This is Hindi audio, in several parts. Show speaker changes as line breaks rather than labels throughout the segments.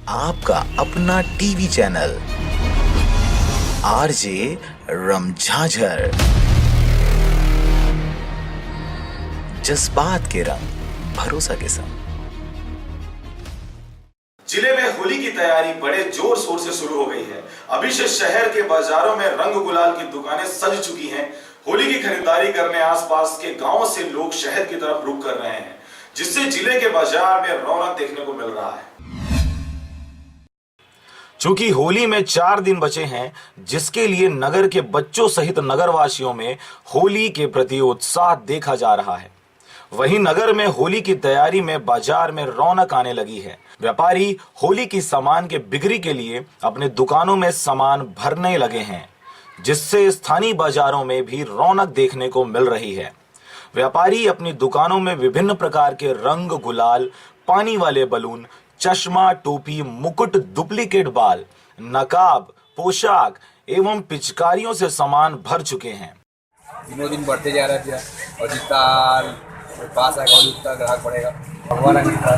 आपका अपना टीवी चैनल आरजे रमझाझर, जज्बात के रंग भरोसा के संग।
जिले में होली की तैयारी बड़े जोर शोर से शुरू हो गई है। अभी से शहर के बाजारों में रंग गुलाल की दुकानें सज चुकी हैं। होली की खरीदारी करने आसपास के गांवों से लोग शहर की तरफ रुख कर रहे हैं, जिससे जिले के बाजार में रौनक देखने को मिल रहा है। चूंकि होली में 4 दिन बचे हैं, जिसके लिए नगर के बच्चों सहित नगरवासियों में होली के प्रति उत्साह देखा जा रहा है। वहीं नगर में होली की तैयारी में बाजार में रौनक आने लगी है। व्यापारी होली की सामान के बिक्री के लिए अपने दुकानों में सामान भरने लगे हैं, जिससे स्थानीय बाजारों में भी रौनक देखने को मिल रही है। व्यापारी अपनी दुकानों में विभिन्न प्रकार के रंग गुलाल, पानी वाले बलून, चश्मा, टोपी, मुकुट, डुप्लीकेट बाल, नकाब, पोशाक एवं पिचकारियों से सामान भर चुके हैं।
दिनों दिन बढ़ते जा रहा है और जितना पास आएगा और उतना ग्राहक बढ़ेगा। भगवान अपना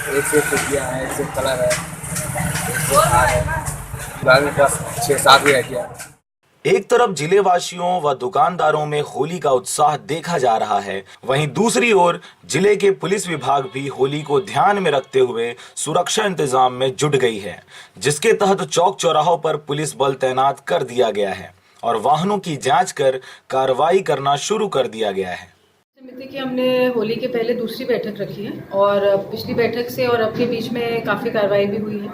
एक से टोपियाँ हैं, एक से कलर है, एक से हार है, मेरे पास 6-7 भी रह।
एक तरफ जिलेवासियों व दुकानदारों में होली का उत्साह देखा जा रहा है, वहीं दूसरी ओर जिले के पुलिस विभाग भी होली को ध्यान में रखते हुए सुरक्षा इंतजाम में जुट गई है, जिसके तहत चौक चौराहों पर पुलिस बल तैनात कर दिया गया है और वाहनों की जांच कर कार्रवाई करना शुरू कर दिया गया है।
समिति की हमने होली के पहले दूसरी बैठक रखी है और पिछली बैठक से और अब के बीच में काफ़ी कार्रवाई भी हुई है।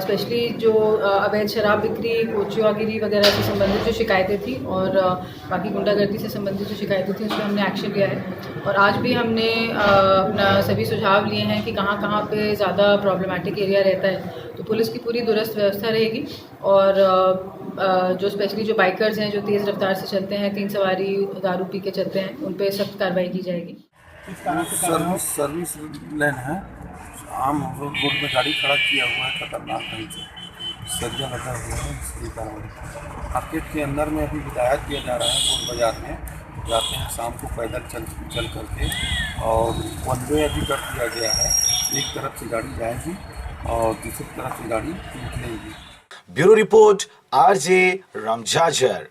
स्पेशली जो अवैध शराब बिक्री, कोचियागिरी वगैरह से संबंधित जो शिकायतें थी और बाकी गुंडागर्दी से संबंधित जो शिकायतें थी, उस पर हमने एक्शन लिया है। और आज भी हमने अपना सभी सुझाव लिए हैं कि कहाँ कहाँ पे ज़्यादा प्रॉब्लमेटिक एरिया रहता है, तो पुलिस की पूरी दुरुस्त व्यवस्था रहेगी। और जो स्पेशली जो बाइकर्स हैं, जो तेज़ रफ्तार से चलते हैं, 3 सवारी दारू पी के चलते हैं, उन पे सख्त कार्रवाई की जाएगी।
सर्विस लेन है, आम रोड में गाड़ी खड़ा किया हुआ है, खतरनाक ढंग से सरिया लगा हुआ है। इसकी कार्रवाई मार्केट के अंदर में अभी हिदायत दिया जा रहा है। रोड बाजार में जाते हैं शाम को पैदल चल करके, और वन वे अभी कर दिया गया है। एक तरफ से गाड़ी जाएगी और दूसरी तरफ से गाड़ी निकलेगी।
Bureau report, RJ रमझाझर।